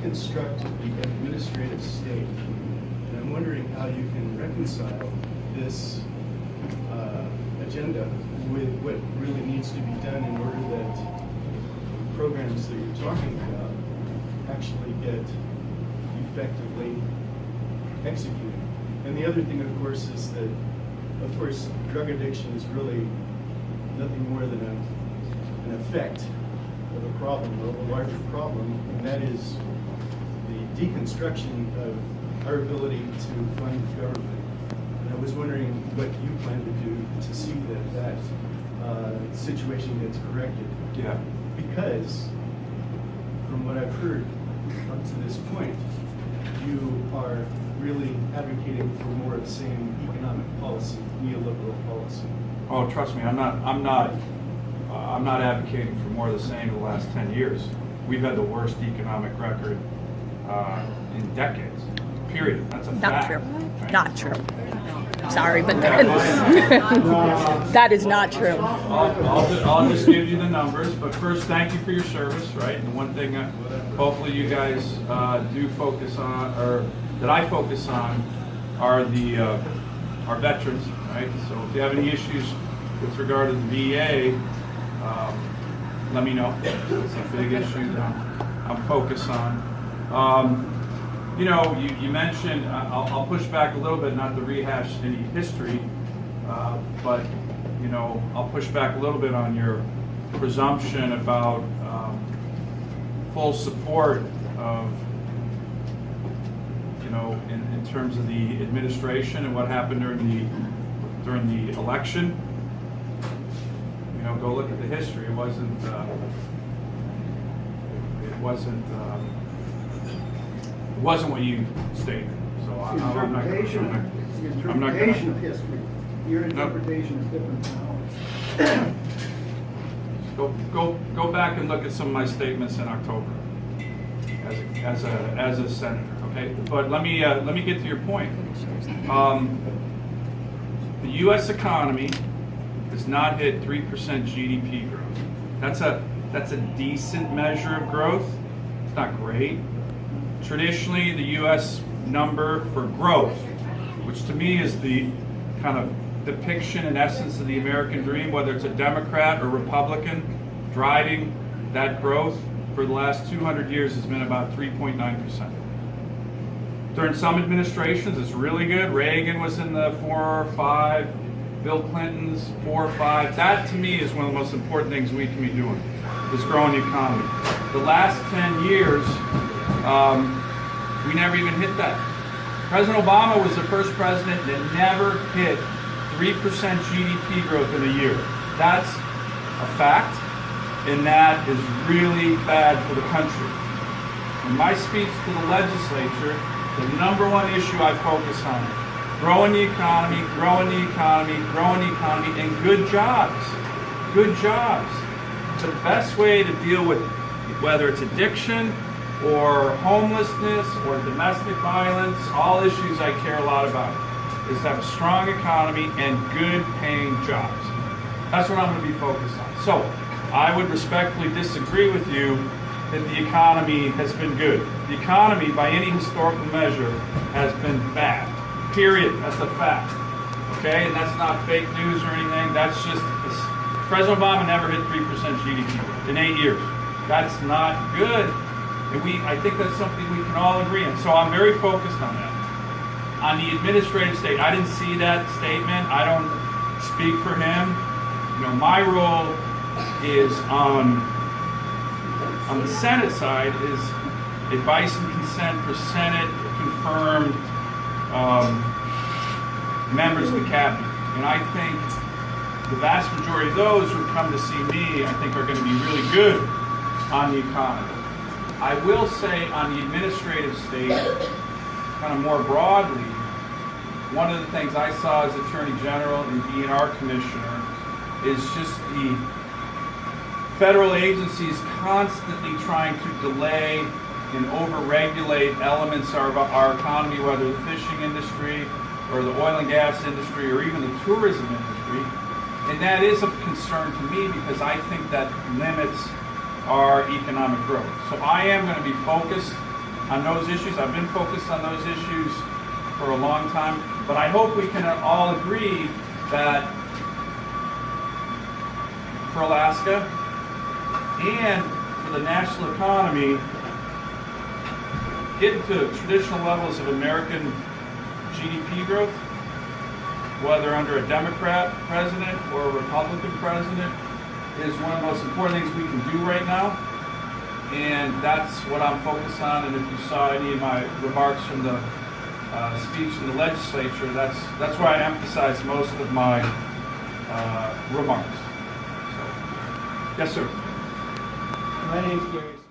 deconstruct the administrative state. And I'm wondering how you can reconcile this agenda with what really needs to be done in order that the programs that you're talking about actually get effectively executed. And the other thing, of course, is that, of course, drug addiction is really nothing more than an effect of a problem, of a larger problem, and that is the deconstruction of our ability to fund government. And I was wondering what you plan to do to see that that situation gets corrected. Yeah. Because, from what I've heard up to this point, you are really advocating for more of the same economic policy, neoliberal policy. Oh, trust me, I'm not advocating for more of the same in the last 10 years. We've had the worst economic record in decades. Period. That's a Not fact. true. Right? Not true. Sorry, but that is not true. I'll just give you the numbers, but first, thank you for your service, right? And one thing hopefully you guys do focus on, or that I focus on, are the our veterans, right? So if you have any issues with regard to the VA, let me know. It's a big issue that I'm focused on. You know, you mentioned, I'll push back a little bit, not to rehash any history, but, you know, I'll push back a little bit on your presumption about full support of, you know, in terms of the administration and what happened during the election. You know, go look at the history. It wasn't what you stated. So I'm not going of history. Your interpretation is different than ours. Go back and look at some of my statements in October as a senator. Okay, but let me get to your point. The U.S. economy has not hit 3% GDP growth. That's a decent measure of growth. It's not great. Traditionally, the U.S. number for growth, which to me is the kind of depiction and essence of the American dream, whether it's a Democrat or Republican driving that growth for the last 200 years, has been about 3.9%. During some administrations, it's really good. Reagan was in the 4 or 5, Bill Clinton's 4 or 5. That to me is one of the most important things we can be doing, is growing the economy. The last 10 years, we never even hit that. President Obama was the first president that never hit 3% GDP growth in a year. That's a fact, and that is really bad for the country. In my speech to the legislature, the number one issue I focus on, growing the economy, growing the economy, growing the economy, and good jobs. Good jobs. The best way to deal with whether it's addiction or homelessness or domestic violence, all issues I care a lot about, is to have a strong economy and good paying jobs. That's what I'm going to be focused on. So I would respectfully disagree with you that the economy has been good. The economy, by any historical measure, has been bad. Period. That's a fact. Okay? And that's not fake news or anything. That's just, President Obama never hit 3% GDP in 8 years. That's not good. And I think that's something we can all agree on. So I'm very focused on that. On the administrative state, I didn't see that statement. I don't speak for him. You know, my role is on the Senate side is advice and consent for Senate confirmed members of the cabinet. And I think the vast majority of those who come to see me, I think, are going to be really good on the economy. I will say on the administrative state, kind of more broadly, one of the things I saw as Attorney General and DNR Commissioner is just the federal agencies constantly trying to delay and over-regulate elements of our economy, whether the fishing industry or the oil and gas industry or even the tourism industry. And that is of concern to me because I think that limits our economic growth. So I am going to be focused on those issues. I've been focused on those issues for a long time, but I hope we can all agree that for Alaska and for the national economy, getting to traditional levels of American GDP growth, whether under a Democrat president or a Republican president, is one of the most important things we can do right now. And that's what I'm focused on. And if you saw any of my remarks from the speech in the legislature, that's where I emphasize most of my remarks. So, yes, sir. My name's Gary.